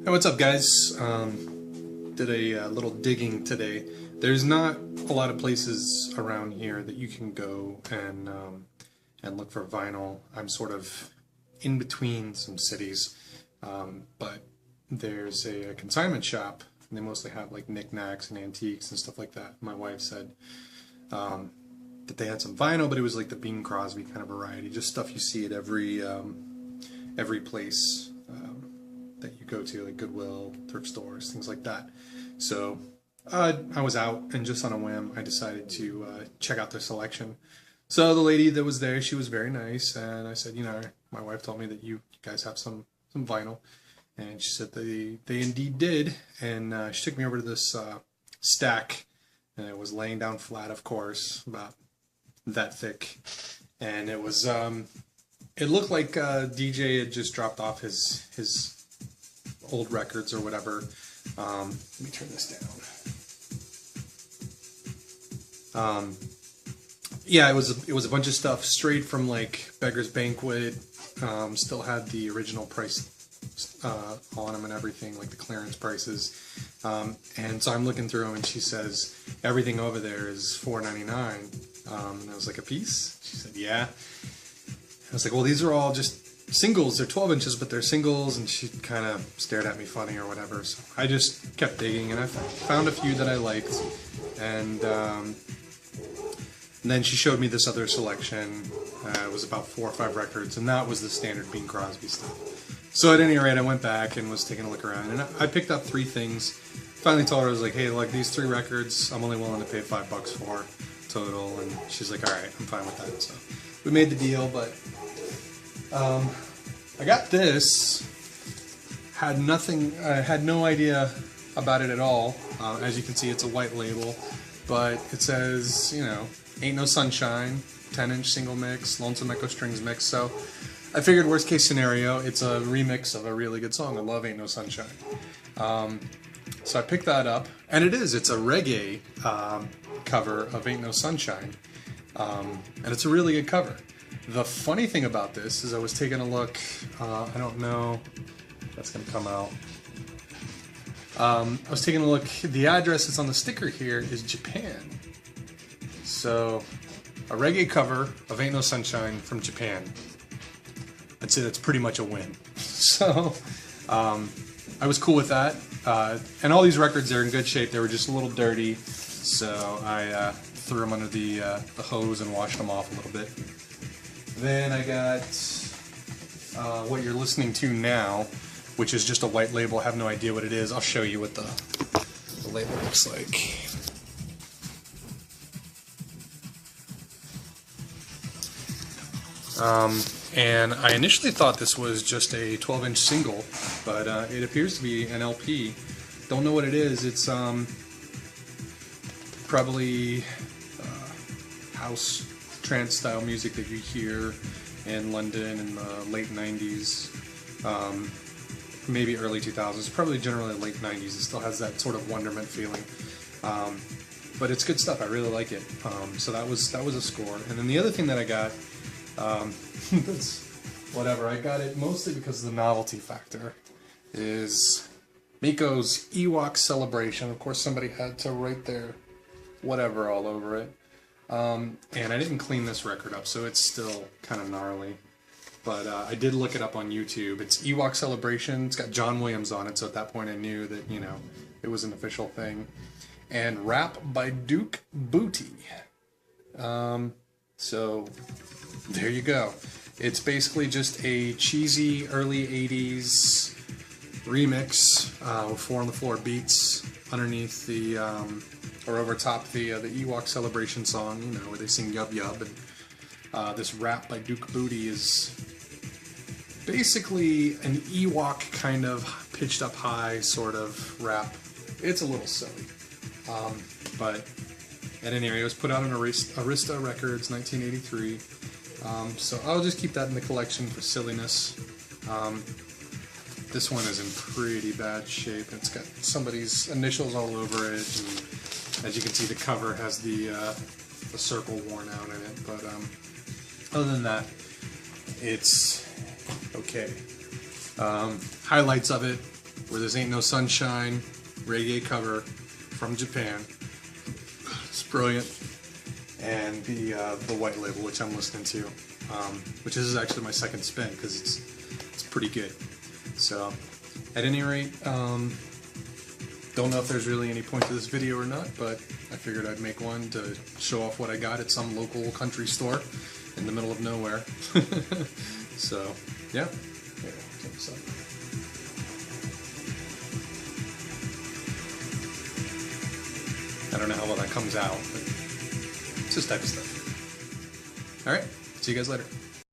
Hey, what's up, guys? Did a little digging today. There's not a lot of places around here that you can go and look for vinyl. I'm sort of in between some cities, but there's a consignment shop, and they mostly have like knickknacks and antiques and stuff like that. My wife said that they had some vinyl, but it was like the Bing Crosby kind of variety, just stuff you see at every place that you go to, like Goodwill, thrift stores, things like that. So I was out, and just on a whim, I decided to check out their selection. So the lady that was there, she was very nice, and I said, my wife told me that you guys have some vinyl, and she said they indeed did, and she took me over to this stack, and it was laying down flat, of course, about that thick, and it was it looked like DJ had just dropped off his old records or whatever. Let me turn this down. Yeah, it was a bunch of stuff straight from like Beggar's Banquet. Still had the original price on them and everything, like the clearance prices. And so I'm looking through them, and she says everything over there is $4.99. And I was like, a piece? She said, yeah. I was like, well, these are all just singles. They're 12 inches, but they're singles. And she kind of stared at me funny or whatever. So I just kept digging, and I found a few that I liked. And then she showed me this other selection. It was about 4 or 5 records, and that was the standard Bing Crosby stuff. So at any rate, I went back and was taking a look around, and I picked up 3 things. Finally told her, I was like, hey, like these 3 records, I'm only willing to pay $5 for total. And she's like, all right, I'm fine with that. So we made the deal, but I got this. I had no idea about it at all. As you can see, it's a white label, but it says, Ain't No Sunshine, 10-inch single mix, Lonesome Echo Strings mix. So I figured worst case scenario, it's a remix of a really good song. I love Ain't No Sunshine. So I picked that up, and it's a reggae cover of Ain't No Sunshine, and it's a really good cover. The funny thing about this is I was taking a look, I don't know if that's going to come out. I was taking a look, the address that's on the sticker here is Japan. So, a reggae cover of Ain't No Sunshine from Japan. I'd say that's pretty much a win. So, I was cool with that. And all these records are in good shape. They were just a little dirty. So, I threw them under the hose and washed them off a little bit. Then I got what you're listening to now, which is just a white label. I have no idea what it is. I'll show you what the label looks like. And I initially thought this was just a 12-inch single, but it appears to be an LP. Don't know what it is. It's probably house trance style music that you hear in London in the late 90s, maybe early 2000s, probably generally late 90s. It still has that sort of wonderment feeling, but it's good stuff. I really like it. So that was a score. And then the other thing that I got, that's whatever. I got it mostly because of the novelty factor. Is Miko's Ewok Celebration. Of course, somebody had to write their whatever all over it. And I didn't clean this record up, so it's still kind of gnarly. But I did look it up on YouTube. It's Ewok Celebration. It's got John Williams on it, so at that point I knew that, it was an official thing. And Rap by Duke Booty. So there you go. It's basically just a cheesy early 80s remix with 4 on the floor beats underneath the or over top the Ewok Celebration song, where they sing Yub Yub, and this Rap by Duke Booty is basically an Ewok kind of pitched up high sort of rap. It's a little silly, but at any rate, it was put out on Arista Records, 1983. So I'll just keep that in the collection for silliness. This one is in pretty bad shape. It's got somebody's initials all over it, and as you can see, the cover has the circle worn out in it. But other than that, it's okay. Highlights of it: where this Ain't No Sunshine reggae cover from Japan. It's brilliant. And the white label, which I'm listening to, which is actually my second spin because it's pretty good. So, at any rate, don't know if there's really any point to this video or not, but I figured I'd make one to show off what I got at some local country store in the middle of nowhere. So, yeah. Here, check this out. I don't know how well that comes out, but it's this type of stuff. Alright, see you guys later.